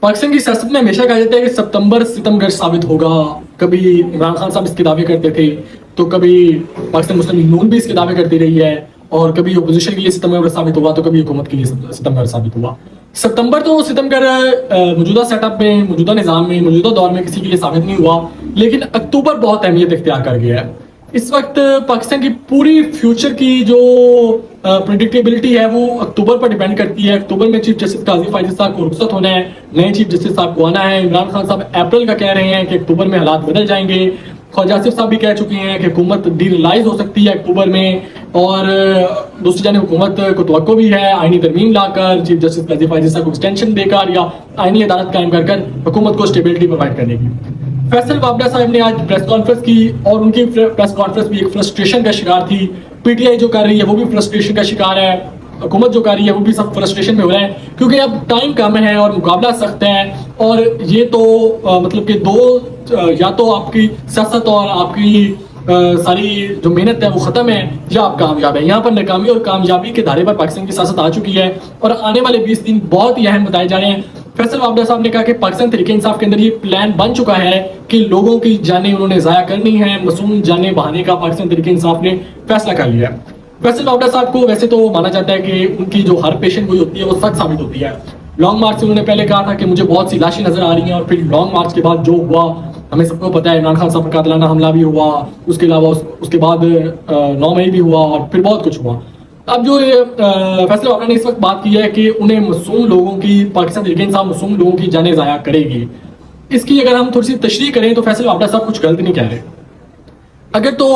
पाकिस्तान की सियासत में हमेशा कहा जाता है कि सितंबर सितमगढ़ साबित होगा। कभी इमरान खान साहब इसके दावे करते थे, तो कभी पाकिस्तान मुस्लिम लीग नून भी इसके दावे करती रही है, और कभी अपोजिशन के लिए सितमगढ़ साबित हुआ तो कभी हुकूमत के लिए सितमगढ़ साबित हुआ। सितंबर तो सितमगढ़ मौजूदा सेटअप में, मौजूदा निज़ाम में, मौजूदा दौर में किसी के लिए साबित नहीं हुआ, लेकिन अक्टूबर बहुत अहमियत इख्तियार कर गया है। इस वक्त पाकिस्तान की पूरी फ्यूचर की जो प्रेडिक्टेबिलिटी है वो अक्टूबर पर डिपेंड करती है। अक्टूबर में चीफ जस्टिस काजी फायद साहब को रुखसत होना है, नए चीफ जस्टिस साहब को आना है। इमरान खान साहब अप्रैल का कह रहे हैं कि अक्टूबर में हालात बदल जाएंगे। ख्वाजा आसिफ साहब भी कह चुके हैं कि हुकूमत डीरिलाइज हो सकती है अक्टूबर में, और दूसरी जानिब हुकूमत को तवक्को भी है आईनी तरमीम लाकर, चीफ जस्टिस काजी फायद साहब को एक्सटेंशन देकर या आईनी अदालत कायम कर हुकूमत को स्टेबिलिटी प्रोवाइड करने की। फैसल वाबड़ा साहब ने आज प्रेस कॉन्फ्रेंस की, और उनकी प्रेस कॉन्फ्रेंस भी एक फ्रस्ट्रेशन का शिकार थी। पीटीआई जो कर रही है वो भी फ्रस्ट्रेशन का शिकार है, हुकूमत जो कर रही है वो भी सब फ्रस्ट्रेशन में हो रहे हैं, क्योंकि अब टाइम कम है और मुकाबला सख्त है। और ये तो मतलब कि दो, या तो आपकी सियासत और आपकी सारी जो मेहनत है वो ख़त्म है, या आप कामयाब है। यहाँ पर नाकामी और कामयाबी के धारे पर पाकिस्तान की सियासत आ चुकी है, और आने वाले 20 दिन बहुत ही अहम बताए जा रहे हैं। फैसल वाबड़ा साहब ने कहा कि पाकिस्तान तहरीक इंसाफ के अंदर ये प्लान बन चुका है कि लोगों की जानें उन्होंने ज़ाया करनी है, मासूम जानें बहाने का पाकिस्तान तहरीक इंसाफ ने फैसला कर लिया है। फैसल वाबड़ा साहब को वैसे तो माना जाता है कि उनकी जो हर पेशेंट गोई होती है वो सच साबित होती है। लॉन्ग मार्च से उन्होंने पहले कहा था कि मुझे बहुत सी लाशें नजर आ रही हैं, और फिर लॉन्ग मार्च के बाद जो हुआ हमें सबको पता है। इमरान खान साहब पर कातिलाना हमला भी हुआ, उसके अलावा उसके बाद 9 मई भी हुआ, और फिर बहुत कुछ हुआ। अब जो फैसल वाबड़ा ने इस वक्त बात की है कि उन्हें मासूम लोगों की, पाकिस्तान तहरीक इंसाफ मासूम लोगों की जानें ज़ाया करेगी। इसकी अगर हम थोड़ी सी तशरीह करें तो फैसल वाबड़ा साहब कुछ गलत नहीं कह रहे। अगर तो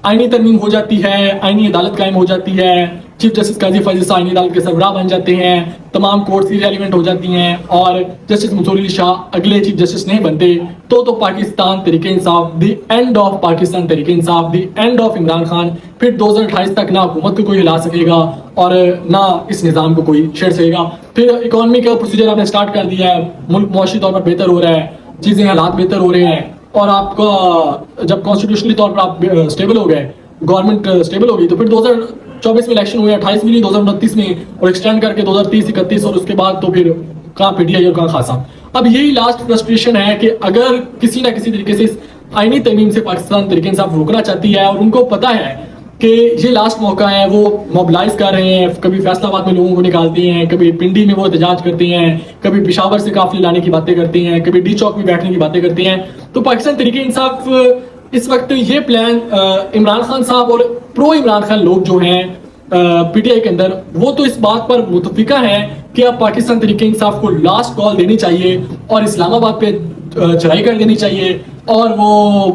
आईनी तरमीम हो जाती है, आईनी अदालत कायम हो जाती है, चीफ जस्टिस काजी फायद साहब आईनी अदालत के सरबराह बन जाते हैं, तमाम कोर्ट्स इरेलीवेंट हो जाती हैं, और जस्टिस मंसूर अली शाह अगले चीफ जस्टिस नहीं बनते, तो Pakistan Tehreek Insaf, the end of Pakistan Tehreek Insaf, the end of Imran Khan. फिर 2028 तक ना हुकूमत को कोई हिला सकेगा और ना इस निज़ाम को कोई छेड़ सकेगा। फिर इकॉनमी का प्रोसीजर आपने स्टार्ट कर दिया है, मुल्क मुआशी तौर पर बेहतर हो रहा है, चीज़ें हालात बेहतर हो रहे हैं, और आपका जब कॉन्स्टिट्यूशनली तौर पर आप स्टेबल हो गए, गवर्नमेंट स्टेबल हो गई, तो फिर 2024 में इलेक्शन हुए, 28 में नहीं 2029 में, और एक्सटेंड करके 2030, 31, और उसके बाद तो फिर कहाँ पीटीआई और कहाँ खासा। अब यही लास्ट फ्रस्ट्रेशन है कि अगर किसी ना किसी तरीके से इस आईनी तरमीम से पाकिस्तान तहरीक इंसाफ रोकना चाहती है, और उनको पता है कि ये लास्ट मौका है, वो मोबिलाइज कर रहे हैं, कभी फैसलाबाद में लोगों को निकालते हैं, कभी पिंडी में वो एहतजाज करते हैं, कभी पेशावर से काफिले लाने की बातें करते हैं, कभी डी चौक में बैठने की बातें करते हैं। तो पाकिस्तान तहरीक इंसाफ इस वक्त ये प्लान इमरान खान साहब और प्रो इमरान खान लोग जो हैं पीटीआई के अंदर, वो तो इस बात पर मुतफिका है कि अब पाकिस्तान तहरीक इंसाफ को लास्ट कॉल देनी चाहिए और इस्लामाबाद पे चढ़ाई कर देनी चाहिए, और वो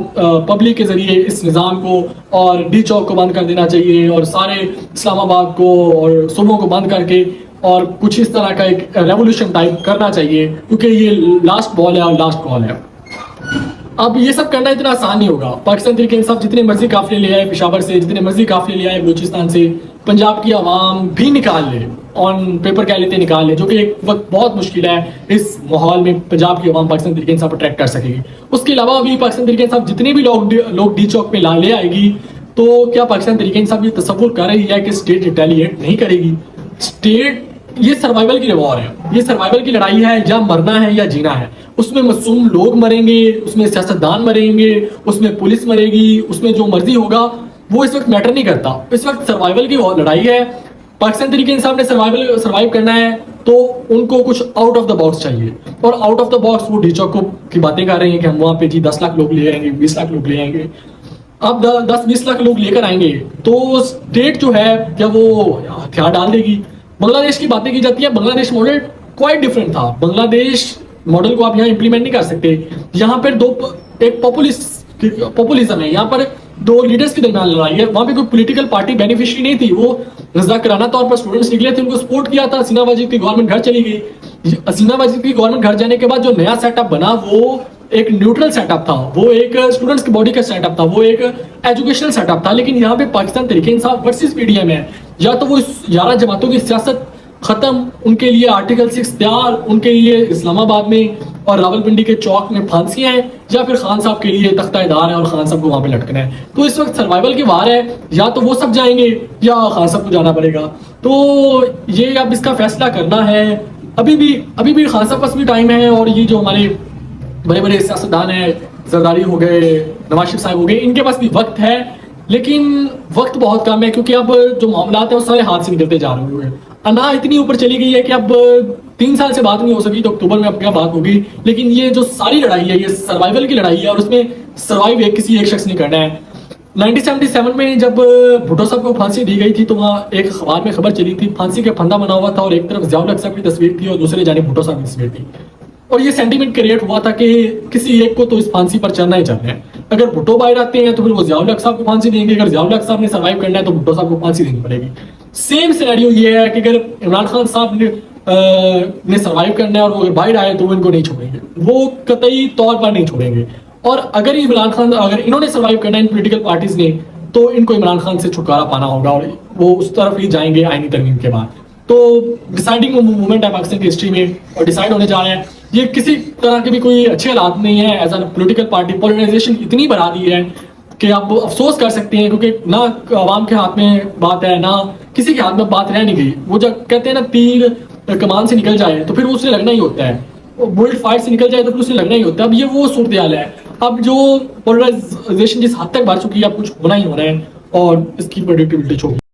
पब्लिक के जरिए इस निज़ाम को और डी चौक को बंद कर देना चाहिए, और सारे इस्लामाबाद को और सूबों को बंद करके और कुछ इस तरह का एक रेवोल्यूशन टाइप करना चाहिए, क्योंकि ये लास्ट बॉल है और लास्ट कॉल है। अब ये सब करना इतना आसान नहीं होगा। पाकिस्तान तहरीक इंसाफ जितने मर्जी काफिले ले आए पेशावर से, जितने मर्जी काफिले ले आए बलूचिस्तान से, पंजाब की आवाम भी निकाल ले, ऑन पेपर कह लेते निकाल ले, जो कि एक वक्त बहुत मुश्किल है इस माहौल में पंजाब की आवाम पाकिस्तान तहरीक इंसाफ अट्रैक्ट कर सकेगी। उसके अलावा भी पाकिस्तान तहरीक इंसाफ जितने भी लोग डी चौक पे ले आएगी, तो क्या पाकिस्तान तहरीक इंसाफ ये तसव्वुर कर रही है कि स्टेट रिटेलिएट नहीं करेगी? स्टेट, ये सर्वाइवल की वॉर है, ये सर्वाइवल की लड़ाई है, या मरना है या जीना है। उसमें मासूम लोग मरेंगे, उसमें सियासतदान मरेंगे, उसमें पुलिस मरेगी, उसमें जो मर्जी होगा, वो इस वक्त मैटर नहीं करता। इस वक्त सर्वाइवल की लड़ाई है। पाकिस्तान तहरीक इंसाफ ने सर्वाइव करना है, तो उनको कुछ आउट ऑफ द बॉक्स चाहिए, और आउट ऑफ द बॉक्स वो डी चौक की बातें कर रहे हैं कि हम वहाँ पे जी 10 लाख लोग ले आएंगे, 20 लाख लोग ले आएंगे। अब 10-20 लाख लोग लेकर आएंगे तो स्टेट जो है क्या वो हथियार डाल देगी? बांग्लादेश की बातें की जाती है, बांग्लादेश मॉडल क्वाइट डिफरेंट था। बांग्लादेश मॉडल को आप यहाँ इंप्लीमेंट नहीं कर सकते। यहाँ पर एक पॉपुलिज्म है, यहाँ पर दो लीडर्स के दरमियान लड़ाई है। वहाँ पे कोई पॉलिटिकल पार्टी बेनिफिशियरी नहीं थी, वो रज़ाकाराना तौर पर स्टूडेंट्स निकले थे, उनको सपोर्ट किया था। हसीना वाजिद की गवर्नमेंट घर चली गई। हसीना वाजिद की गवर्नमेंट घर जाने के बाद जो नया सेटअप बना वो एक न्यूट्रल सेटअप था, वो एक स्टूडेंट्स की बॉडी का सेटअप था, वो एक एजुकेशनल सेटअप था। लेकिन यहाँ पे पाकिस्तान तहरीक इंसाफ वर्सेस पीडीएम है। या तो वो 11 जमातों की सियासत खत्म, उनके लिए आर्टिकल 6 तैयार, उनके लिए इस्लामाबाद में और रावलपिंडी के चौक में फांसियां हैं, या फिर खान साहब के लिए तख्ता-ए-दार है और खान साहब को वहां पे लटकना है। तो इस वक्त सर्वाइवल की वार है, या तो वो सब जाएंगे या खान साहब को जाना पड़ेगा। तो ये अब इसका फैसला करना है ابھی بھی خان صاحب پاس بھی ٹائم ہے, اور یہ جو ہمارے بڑے بڑے سیاستدان ہیں, زرداری ہو گئے, نواز شریف صاحب ہو گئے, ان کے پاس بھی وقت ہے, لیکن وقت بہت کم ہے, کیونکہ اب جو معاملات ہیں وہ سارے ہاتھ سے نکلتے جا رہے ہیں. انا اتنی اوپر چلی گئی ہے کہ اب 3 سال سے بات نہیں ہو سکی, تو اکتوبر میں اب کیا بات ہوگی. لیکن یہ جو ساری لڑائی ہے, یہ سروائیول کی لڑائی ہے, اور اس میں سروائیو کسی ایک شخص نے کرنا ہے. 1977 میں جب بھٹو صاحب کو پھانسی دی گئی تھی, تو وہاں ایک اخبار میں خبر چلی تھی, پھانسی کا پھندا بنا ہوا تھا, اور ایک طرف ضیاء الحق صاحب کی تصویر تھی, اور دوسرے جانب بھٹو صاحب کی تصویر تھی. اور یہ سینٹیمنٹ کریٹ ہوا تھا کہ کسی ایک کو تو اس پھانسی پر چلنا ہی چلنا ہے. اگر بھٹو باہر آتے ہیں تو پھر وہ ضیاء الحق صاحب کو پھانسی دیں گے, اگر ضیاء الحق صاحب نے سروائیو کرنا ہے تو بھٹو صاحب کو پھانسی دینی پڑے گی. سیم سینیریو یہ ہے کہ اگر عمران خان صاحب نے سروائیو کرنا ہے اور وہ باہر آئے تو وہ ان کو نہیں چھوڑیں گے, وہ قطعی طور پر نہیں چھوڑیں گے. اور اگر عمران خان, اگر انہوں نے سروائیو کرنا ہے ان پولیٹیکل پارٹیز نے, تو ان کو عمران خان سے چھٹکارا پانا ہوگا, اور وہ اس طرف ہی جائیں گے آئینی ترمیم کے بعد. تو ڈیسائڈنگ موومنٹ ہے پاکستان کی ہسٹری میں, اور ڈیسائڈ ہونے جا رہے ہیں. یہ کسی طرح کے بھی کوئی اچھے حالات نہیں ہے. As a political party polarization اتنی بڑھا دی ہے کہ آپ افسوس کر سکتے ہیں, کیونکہ نہ عوام کے ہاتھ میں بات ہے, نہ کسی کے ہاتھ میں بات رہ نہیں گئی. وہ جب کہتے ہیں نا تیر کمان سے نکل جائے تو پھر اسے لگنا ہی ہوتا ہے, بلٹ فائر سے نکل جائے تو پھر اسے لگنا ہی ہوتا ہے. اب یہ وہ صورتحال ہے. اب جو پولرائزیشن جس حد تک بڑھ چکی ہے, اب کچھ ہونا ہی ہونا ہے, اور اس کی پریڈکٹیبلٹی چھوڑی.